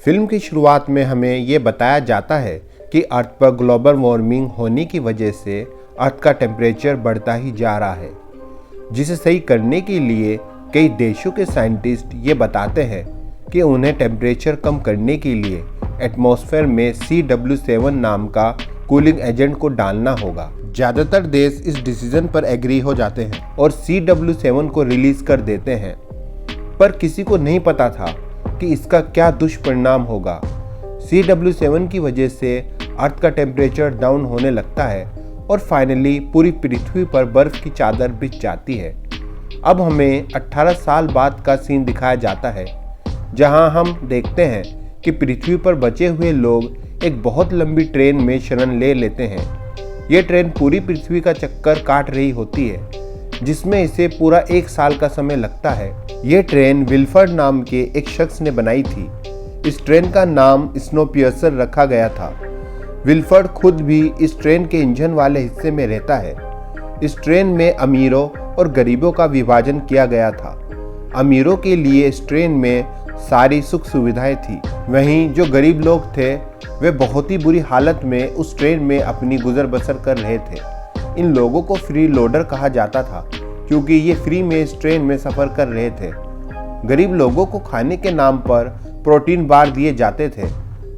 Film की शुरुआत में हमें ये बताया जाता है कि अर्थ पर ग्लोबल वार्मिंग होने की वजह से अर्थ का टेम्परेचर बढ़ता ही जा रहा है, जिसे सही करने के लिए कई देशों के साइंटिस्ट ये बताते हैं कि उन्हें टेम्परेचर कम करने के लिए एटमॉस्फेयर में CW7 नाम का कूलिंग एजेंट को डालना होगा। ज़्यादातर देश इस डिसीजन पर एग्री हो जाते हैं और CW7 को रिलीज कर देते हैं, पर किसी को नहीं पता था कि इसका क्या दुष्परिणाम होगा। CW7 की वजह से अर्थ का टेम्परेचर डाउन होने लगता है और फाइनली पूरी पृथ्वी पर बर्फ की चादर बिछ जाती है। अब हमें 18 साल बाद का सीन दिखाया जाता है, जहां हम देखते हैं कि पृथ्वी पर बचे हुए लोग एक बहुत लंबी ट्रेन में शरण ले लेते हैं। ये ट्रेन पूरी पृथ्वी का चक्कर काट रही होती है, जिसमें इसे पूरा 1 साल का समय लगता है। ये ट्रेन विल्फर्ड नाम के एक शख्स ने बनाई थी। इस ट्रेन का नाम स्नोपियर्सर रखा गया था। विल्फर्ड खुद भी इस ट्रेन के इंजन वाले हिस्से में रहता है। इस ट्रेन में अमीरों और गरीबों का विभाजन किया गया था। अमीरों के लिए इस ट्रेन में सारी सुख सुविधाएं थी, वहीं जो गरीब लोग थे वे बहुत ही बुरी हालत में उस ट्रेन में अपनी गुजर बसर कर रहे थे। इन लोगों को फ्री लोडर कहा जाता था, क्योंकि ये फ्री में इस ट्रेन में सफ़र कर रहे थे। गरीब लोगों को खाने के नाम पर प्रोटीन बार दिए जाते थे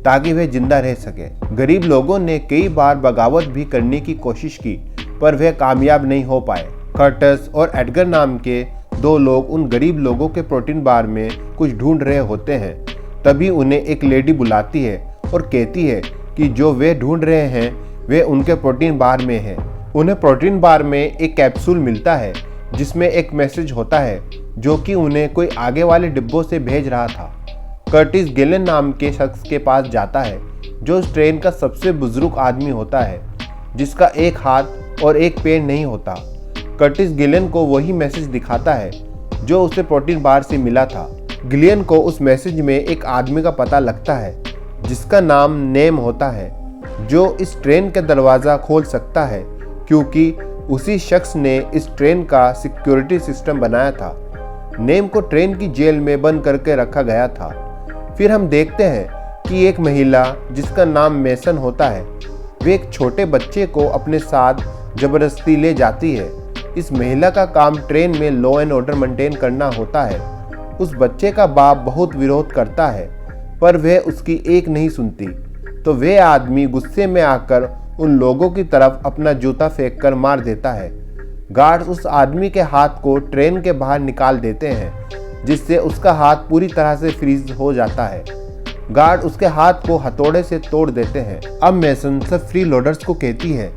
ताकि वे जिंदा रह सके। गरीब लोगों ने कई बार बगावत भी करने की कोशिश की, पर वे कामयाब नहीं हो पाए। कर्टस और एडगर नाम के 2 लोग उन गरीब लोगों के प्रोटीन बार में कुछ ढूंढ रहे होते हैं। तभी उन्हें एक लेडी बुलाती है और कहती है कि जो वे ढूंढ रहे हैं वे उनके प्रोटीन बार में है। उन्हें प्रोटीन बार में एक कैप्सूल मिलता है जिसमें एक मैसेज होता है जो कि उन्हें कोई आगे वाले डिब्बों से भेज रहा था। कर्टिस गिलेन नाम के शख्स के पास जाता है, जो उस ट्रेन का सबसे बुजुर्ग आदमी होता है, जिसका एक हाथ और एक पैर नहीं होता। कर्टिस गिलेन को वही मैसेज दिखाता है जो उसे प्रोटीन बार से मिला था। गिलियन को उस मैसेज में एक आदमी का पता लगता है जिसका नाम नेम होता है, जो इस ट्रेन का दरवाज़ा खोल सकता है, क्योंकि उसी शख्स ने इस ट्रेन का सिक्योरिटी सिस्टम बनाया था। नेम को ट्रेन की जेल में बंद करके रखा गया था। फिर हम देखते हैं कि एक महिला जिसका नाम मेसन होता है, वे एक छोटे बच्चे को अपने साथ जबरदस्ती ले जाती है। इस महिला का काम ट्रेन में लॉ एंड ऑर्डर मेंटेन करना होता है। उस बच्चे का बाप बहुत विरोध करता है, पर वह उसकी एक नहीं सुनती, तो वे आदमी गुस्से में आकर उन लोगों की तरफ अपना जूता फेंक कर मार देता है। गार्ड्स उस आदमी के हाथ को ट्रेन के बाहर निकाल देते हैं, जिससे उसका हाथ पूरी तरह से फ्रीज हो जाता है। गार्ड उसके हाथ को हथौड़े से तोड़ देते हैं। अब मेसन सब फ्री लोडर्स को कहती है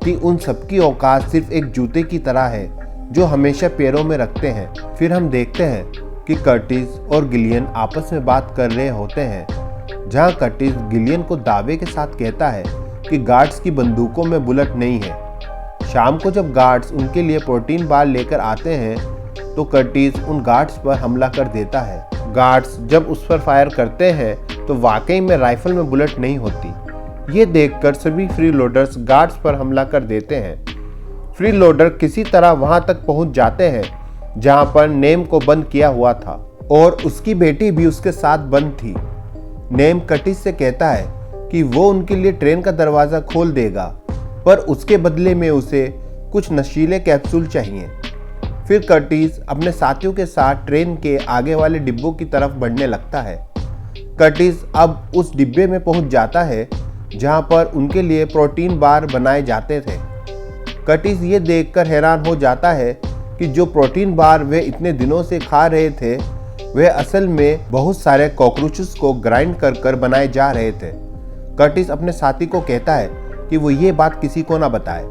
कि उन सबकी औकात सिर्फ एक जूते की तरह है जो हमेशा पैरों में रखते हैं। फिर हम देखते हैं कि कर्टिस और गिलियन आपस में बात कर रहे होते हैं, जहां कर्टिस गिलियन को दावे के साथ कहता है कि गार्ड्स की बंदूकों में बुलेट नहीं है। शाम को जब गार्ड्स उनके लिए प्रोटीन बार लेकर आते हैं तो कर्टिस उन गार्ड्स पर हमला कर देता है। गार्ड्स जब उस पर फायर करते हैं तो वाकई में राइफल में बुलेट नहीं होती। ये देखकर सभी फ्री लोडर्स गार्ड्स पर हमला कर देते हैं। फ्री लोडर किसी तरह वहां तक पहुंच जाते हैं जहां पर नेम को बंद किया हुआ था और उसकी बेटी भी उसके साथ बंद थी। नेम कर्टिस से कहता है कि वो उनके लिए ट्रेन का दरवाज़ा खोल देगा, पर उसके बदले में उसे कुछ नशीले कैप्सूल चाहिए। फिर कर्टिस अपने साथियों के साथ ट्रेन के आगे वाले डिब्बों की तरफ बढ़ने लगता है। कर्टिस अब उस डिब्बे में पहुंच जाता है जहां पर उनके लिए प्रोटीन बार बनाए जाते थे। कर्टिस ये देखकर हैरान हो जाता है कि जो प्रोटीन बार वे इतने दिनों से खा रहे थे वे असल में बहुत सारे कॉकरोचेस को ग्राइंड कर बनाए जा रहे थे। कर्टिस अपने साथी को कहता है कि वो ये बात किसी को ना बताए।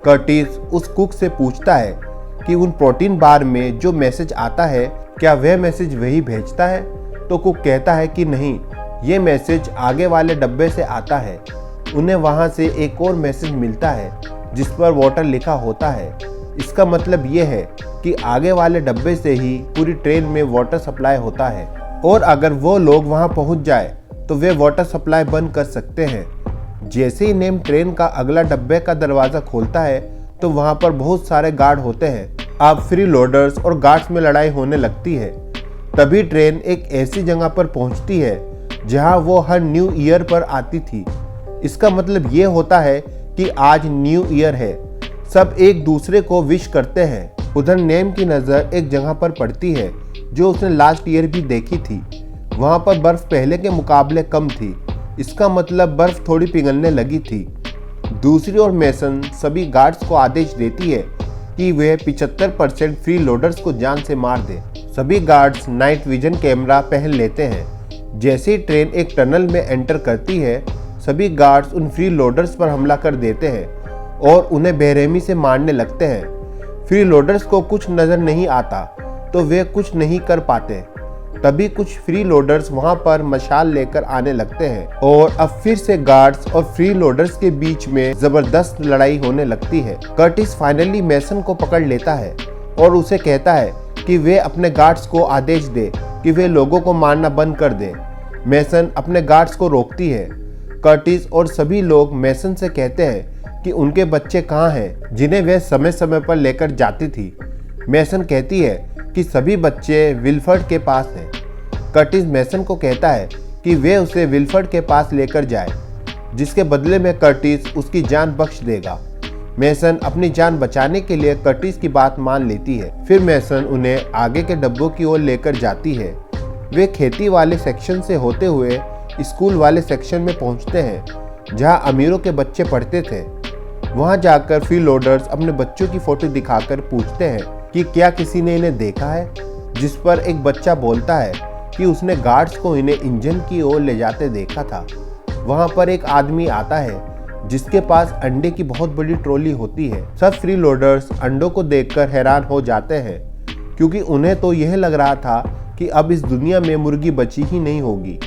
कर्टिस उस कुक से पूछता है कि उन प्रोटीन बार में जो मैसेज आता है क्या वह मैसेज वही भेजता है, तो कुक कहता है कि नहीं, ये मैसेज आगे वाले डब्बे से आता है। उन्हें वहाँ से एक और मैसेज मिलता है जिस पर वाटर लिखा होता है। इसका मतलब ये है कि आगे वाले डब्बे से ही पूरी ट्रेन में वाटर सप्लाई होता है, और अगर वो लोग वहाँ पहुँच जाए तो वे वाटर सप्लाई बंद कर सकते हैं। जैसे ही नेम ट्रेन का अगला डब्बे का दरवाज़ा खोलता है तो वहाँ पर बहुत सारे गार्ड होते हैं। अब फ्री लोडर्स और गार्ड्स में लड़ाई होने लगती है। तभी ट्रेन एक ऐसी जगह पर पहुँचती है जहां वो हर न्यू ईयर पर आती थी। इसका मतलब ये होता है कि आज न्यू ईयर है, सब एक दूसरे को विश करते हैं। उधर नेम की नज़र एक जगह पर पड़ती है जो उसने लास्ट ईयर भी देखी थी। वहाँ पर बर्फ़ पहले के मुकाबले कम थी, इसका मतलब बर्फ़ थोड़ी पिघलने लगी थी। दूसरी ओर मेसन सभी गार्ड्स को आदेश देती है कि वे 75% फ्री लोडर्स को जान से मार दें। सभी गार्ड्स नाइट विजन कैमरा पहन लेते हैं। जैसे ही ट्रेन एक टनल में एंटर करती है, सभी गार्ड्स उन फ्री लोडर्स पर हमला कर देते हैं और उन्हें बेरहमी से मारने लगते हैं। फ्री लोडर्स को कुछ नज़र नहीं आता तो वे कुछ नहीं कर पाते। तभी कुछ फ्री लोडर्स वहां पर मशाल लेकर आने लगते हैं और अब फिर से गार्ड्स और फ्री लोडर्स के बीच में जबरदस्त लड़ाई होने लगती है। कर्टिस फाइनली मेसन को पकड़ लेता है और उसे कहता है कि वे अपने गार्ड्स को आदेश दे कि वे लोगों को मारना बंद कर दें। मेसन अपने गार्ड्स को रोकती है। कर्टिस और सभी लोग मेसन से कहते हैं कि उनके बच्चे कहाँ हैं जिन्हें वे समय समय पर लेकर जाती थी। मेसन कहती है कि सभी बच्चे विल्फर्ड के पास हैं। कर्टिस मेसन को कहता है कि वे उसे विल्फर्ड के पास लेकर जाए, जिसके बदले में कर्टिस उसकी जान बख्श देगा। मेसन अपनी जान बचाने के लिए कर्टिस की बात मान लेती है। फिर मेसन उन्हें आगे के डब्बों की ओर लेकर जाती है। वे खेती वाले सेक्शन से होते हुए स्कूल वाले सेक्शन में पहुंचते हैं जहां अमीरों के बच्चे पढ़ते थे। वहां जाकर फ्री लोडर्स अपने बच्चों की फोटो दिखाकर पूछते हैं कि क्या किसी ने इन्हें देखा है, जिस पर एक बच्चा बोलता है कि उसने गार्ड्स को इन्हें इंजन की ओर ले जाते देखा था। वहां पर एक आदमी आता है जिसके पास अंडे की बहुत बड़ी ट्रॉली होती है। सब फ्री लोडर्स अंडों को देखकर हैरान हो जाते हैं क्योंकि उन्हें तो यह लग रहा था कि अब इस दुनिया में मुर्गी बची ही नहीं होगी।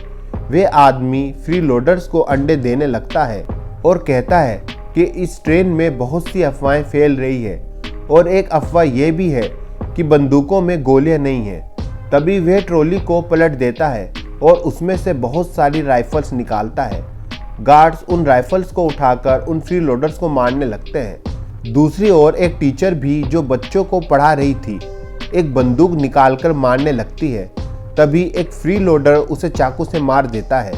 वे आदमी फ्री लोडर्स को अंडे देने लगता है और कहता है कि इस ट्रेन में बहुत सी अफवाहें फैल रही है और एक अफवाह यह भी है कि बंदूकों में गोलियां नहीं हैं। तभी वह ट्रॉली को पलट देता है और उसमें से बहुत सारी राइफल्स निकालता है। गार्ड्स उन राइफल्स को उठाकर उन फ्री लोडर्स को मारने लगते हैं। दूसरी ओर एक टीचर भी जो बच्चों को पढ़ा रही थी, एक बंदूक निकालकर मारने लगती है। तभी एक फ्री लोडर उसे चाकू से मार देता है।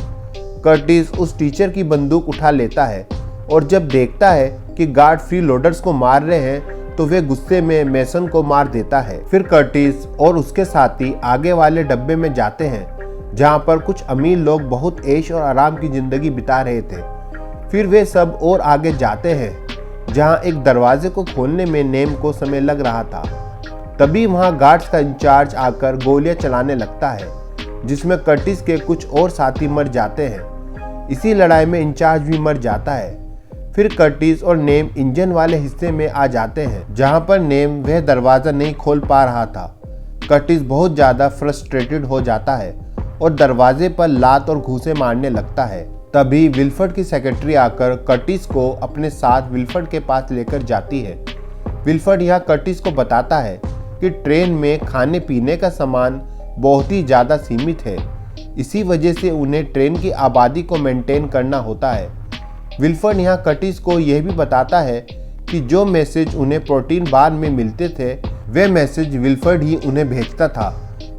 कर्टिस उस टीचर की बंदूक उठा लेता है और जब देखता है कि गार्ड फ्री लोडर्स को मार रहे हैं तो वे गुस्से में मेसन को मार देता है। फिर कर्टिस और उसके साथी आगे वाले डब्बे में जाते हैं जहां पर कुछ अमीर लोग बहुत ऐश और आराम की जिंदगी बिता रहे थे। फिर वे सब और आगे जाते हैं जहां एक दरवाजे को खोलने में नेम को समय लग रहा था। तभी वहां गार्ड्स का इंचार्ज आकर गोलियां चलाने लगता है, जिसमें कर्टिस के कुछ और साथी मर जाते हैं। इसी लड़ाई में इंचार्ज भी मर जाता है। फिर कर्टिस और नेम इंजन वाले हिस्से में आ जाते हैं जहां पर नेम वह दरवाज़ा नहीं खोल पा रहा था। कर्टिस बहुत ज़्यादा फ्रस्ट्रेटेड हो जाता है और दरवाजे पर लात और घूंसे मारने लगता है। तभी विल्फर्ड की सेक्रेटरी आकर कर्टिस को अपने साथ विल्फर्ड के पास लेकर जाती है। विल्फर्ड यहाँ कर्टिस को बताता है कि ट्रेन में खाने पीने का सामान बहुत ही ज़्यादा सीमित है, इसी वजह से उन्हें ट्रेन की आबादी को मेंटेन करना होता है। विल्फर्ड यहाँ कर्टिस को यह भी बताता है कि जो मैसेज उन्हें प्रोटीन बार में मिलते थे वे मैसेज विल्फर्ड ही उन्हें भेजता था,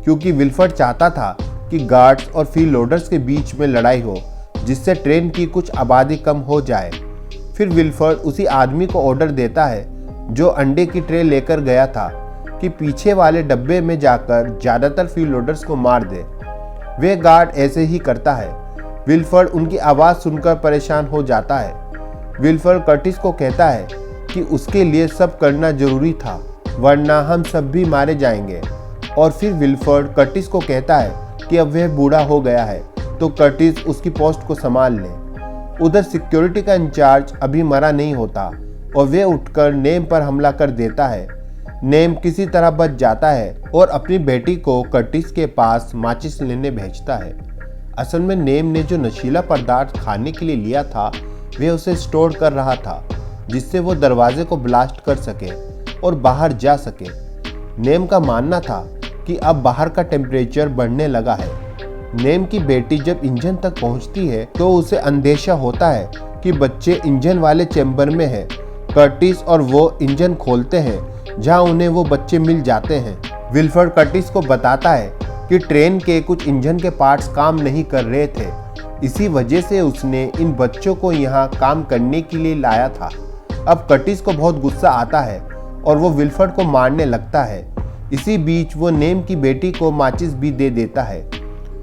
क्योंकि विल्फर्ड चाहता था कि गार्ड्स और फ्री लोडर्स के बीच में लड़ाई हो जिससे ट्रेन की कुछ आबादी कम हो जाए। फिर विल्फर्ड उसी आदमी को ऑर्डर देता है जो अंडे की ट्रे लेकर गया था कि पीछे वाले डब्बे में जाकर ज़्यादातर फ्री लोडर्स को मार दे। वे गार्ड ऐसे ही करता है। विल्फर्ड उनकी आवाज़ सुनकर परेशान हो जाता है। विल्फर्ड कर्टिस को कहता है कि उसके लिए सब करना जरूरी था, वरना हम सब भी मारे जाएंगे। और फिर विल्फर्ड कर्टिस को कहता है कि अब वह बूढ़ा हो गया है तो कर्टिस उसकी पोस्ट को संभाल ले। उधर सिक्योरिटी का इंचार्ज अभी मरा नहीं होता और वे उठकर नेम पर हमला कर देता है। नेम किसी तरह बच जाता है और अपनी बेटी को कर्टिस के पास माचिस लेने भेजता है। असल में नेम ने जो नशीला पदार्थ खाने के लिए लिया था वे उसे स्टोर कर रहा था, जिससे वो दरवाजे को ब्लास्ट कर सके और बाहर जा सके। नेम का मानना था कि अब बाहर का टेम्परेचर बढ़ने लगा है। नेम की बेटी जब इंजन तक पहुंचती है तो उसे अंदेशा होता है कि बच्चे इंजन वाले चैम्बर में हैं। कर्टिस और वो इंजन खोलते हैं जहां उन्हें वो बच्चे मिल जाते हैं। विल्फर्ड कर्टिस को बताता है कि ट्रेन के कुछ इंजन के पार्ट्स काम नहीं कर रहे थे। इसी वजह से उसने इन बच्चों को यहाँ काम करने के लिए लाया था। अब कर्टिस को बहुत गुस्सा आता है और वो विल्फर्ड को मारने लगता है। इसी बीच वो नेम की बेटी को माचिस भी दे देता है।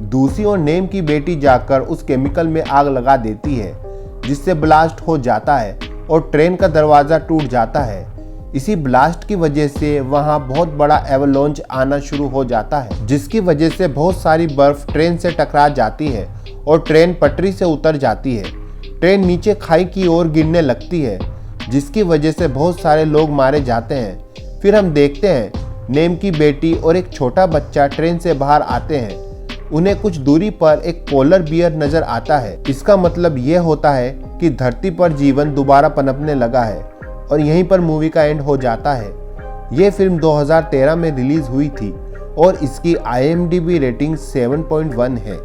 दूसरी ओर नेम की बेटी जाकर उस केमिकल में आग लगा देती है, जिससे ब्लास्ट हो जाता है और ट्रेन का दरवाज़ा टूट जाता है। इसी ब्लास्ट की वजह से वहाँ बहुत बड़ा एवलांच आना शुरू हो जाता है, जिसकी वजह से बहुत सारी बर्फ ट्रेन से टकरा जाती है और ट्रेन पटरी से उतर जाती है। ट्रेन नीचे खाई की ओर गिरने लगती है, जिसकी वजह से बहुत सारे लोग मारे जाते हैं। फिर हम देखते हैं नेम की बेटी और एक छोटा बच्चा ट्रेन से बाहर आते हैं। उन्हें कुछ दूरी पर एक पोलर बियर नजर आता है। इसका मतलब यह होता है कि धरती पर जीवन दोबारा पनपने लगा है और यहीं पर मूवी का एंड हो जाता है। यह फिल्म 2013 में रिलीज हुई थी और इसकी IMDb रेटिंग 7.1 है।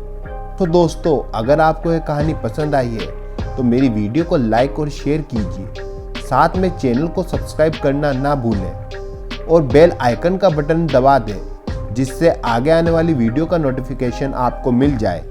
तो दोस्तों, अगर आपको यह कहानी पसंद आई है तो मेरी वीडियो को लाइक और शेयर कीजिए। साथ में चैनल को सब्सक्राइब करना ना भूलें और बेल आइकन का बटन दबा दें, जिससे आगे आने वाली वीडियो का नोटिफिकेशन आपको मिल जाए।